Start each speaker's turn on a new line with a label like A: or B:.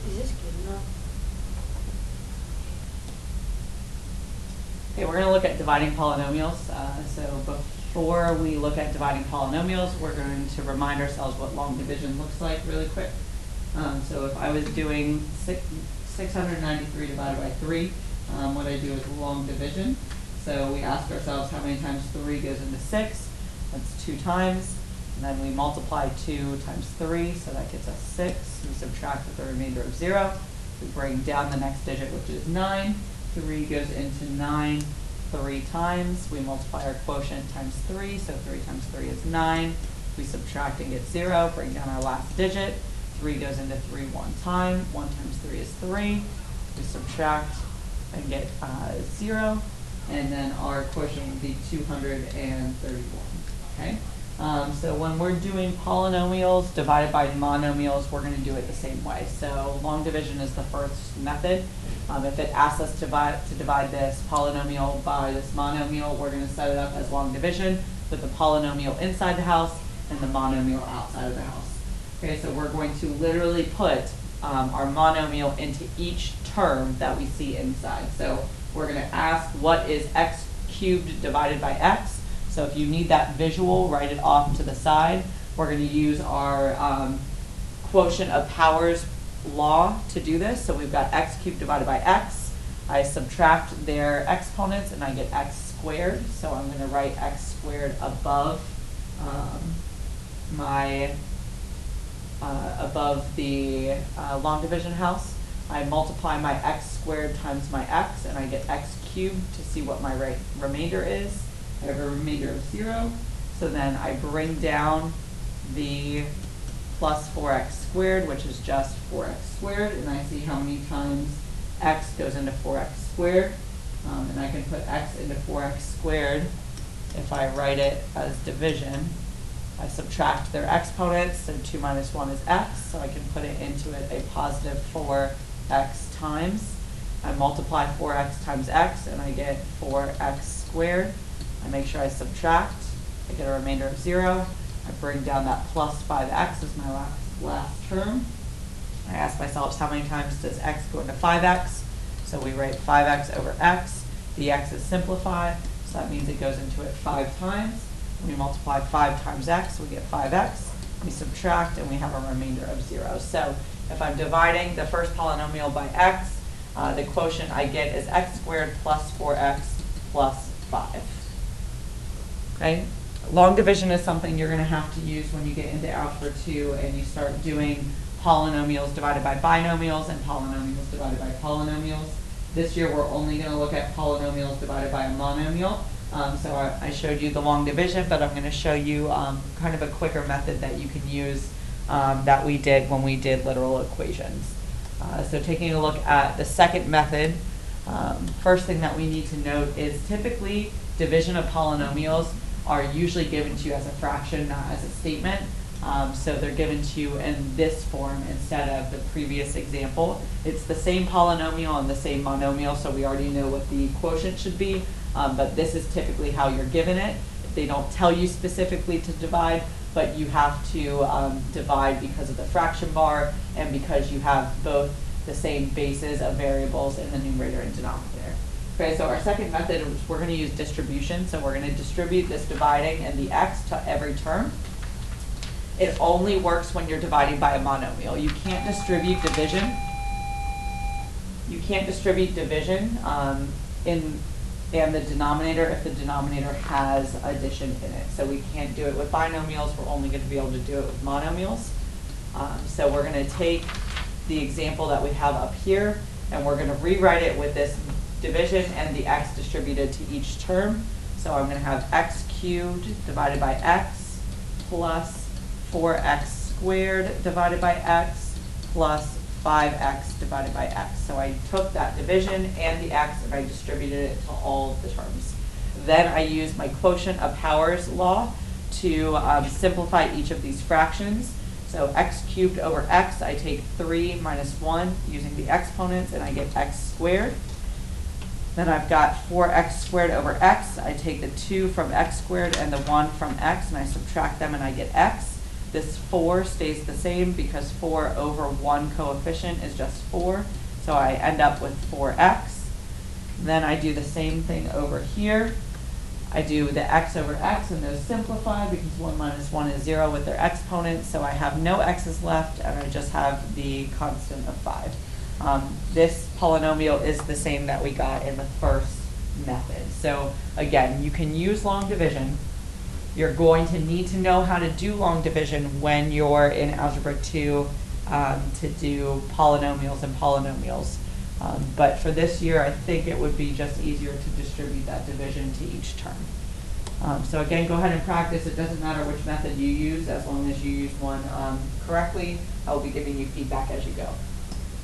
A: Is this good enough?
B: Okay, we're going to look at dividing polynomials. So before we look at dividing polynomials, we're going to remind ourselves what long division looks like really quick. So if I was doing 693 divided by 3, what I do is long division. So we ask ourselves how many times 3 goes into 6. That's 2 times. And then we multiply 2 times 3, so that gets us 6. We subtract with the remainder of 0. We bring down the next digit, which is 9. 3 goes into 9 3 times. We multiply our quotient times 3, so 3 times 3 is 9. We subtract and get 0, bring down our last digit. 3 goes into 3 one time. 1 times 3 is 3. We subtract and get 0. And then our quotient would be 231. Okay? So when we're doing polynomials divided by monomials, we're going to do it the same way. So long division is the first method. If it asks us to divide this polynomial by this monomial, we're going to set it up as long division with the polynomial inside the house and the monomial outside of the house. Okay, so we're going to literally put our monomial into each term that we see inside. So we're going to ask what is x cubed divided by x. So if you need that visual, write it off to the side. We're going to use our quotient of powers law to do this. So we've got x cubed divided by x. I subtract their exponents and I get x squared. So I'm going to write x squared above above the long division house. I multiply my x squared times my x and I get x cubed to see what my remainder is. I have a remainder of 0. So then I bring down the plus 4x squared, which is just 4x squared, and I see how many times x goes into 4x squared. And I can put x into 4x squared if I write it as division. I subtract their exponents, so 2 minus 1 is x, so I can put it into it a positive 4x times. I multiply 4x times x, and I get 4x squared. I make sure I subtract. I get a remainder of 0. I bring down that plus by the x as my last term. I ask myself how many times does x go into 5x. So we write 5x over x. The x's simplify, so that means it goes into it 5 times. We multiply 5 times x, we get 5x. We subtract, and we have a remainder of 0. So if I'm dividing the first polynomial by x, the quotient I get is x squared plus 4x plus 5. Okay? Long division is something you're going to have to use when you get into Algebra 2 and you start doing polynomials divided by binomials and polynomials divided by polynomials. This year we're only going to look at polynomials divided by a monomial. So I showed you the long division, but I'm going to show you kind of a quicker method that you can use that we did when we did literal equations. So taking a look at the second method, first thing that we need to note is typically division of polynomials are usually given to you as a fraction, not as a statement. So they're given to you in this form instead of the previous example. It's the same polynomial and the same monomial, so we already know what the quotient should be, but this is typically how you're given it. They don't tell you specifically to divide, but you have to divide because of the fraction bar and because you have both the same bases of variables in the numerator and denominator. Okay, so our second method is we're going to use distribution. So we're going to distribute this dividing and the x to every term. It only works when you're dividing by a monomial. You can't distribute division. You can't distribute division in the denominator if the denominator has addition in it. So we can't do it with binomials. We're only going to be able to do it with monomials. So we're going to take the example that we have up here, and we're going to rewrite it with this division and the x distributed to each term. So I'm going to have x cubed divided by x plus 4x squared divided by x plus 5x divided by x. So I took that division and the x and I distributed it to all of the terms. Then I used my quotient of powers law to simplify each of these fractions. So x cubed over x, I take 3 minus 1 using the exponents and I get x squared. Then I've got 4x squared over x. I take the 2 from x squared and the 1 from x and I subtract them and I get x. This 4 stays the same because 4 over 1 coefficient is just 4. So I end up with 4x. Then I do the same thing over here. I do the x over x, and those simplify because 1 minus 1 is 0 with their exponents. So I have no x's left, and I just have the constant of 5. This polynomial is the same that we got in the first method. So again, you can use long division. You're going to need to know how to do long division when you're in Algebra 2 to do polynomials and polynomials. But for this year, I think it would be just easier to distribute that division to each term. So again, go ahead and practice. It doesn't matter which method you use, as long as you use one correctly. I'll be giving you feedback as you go.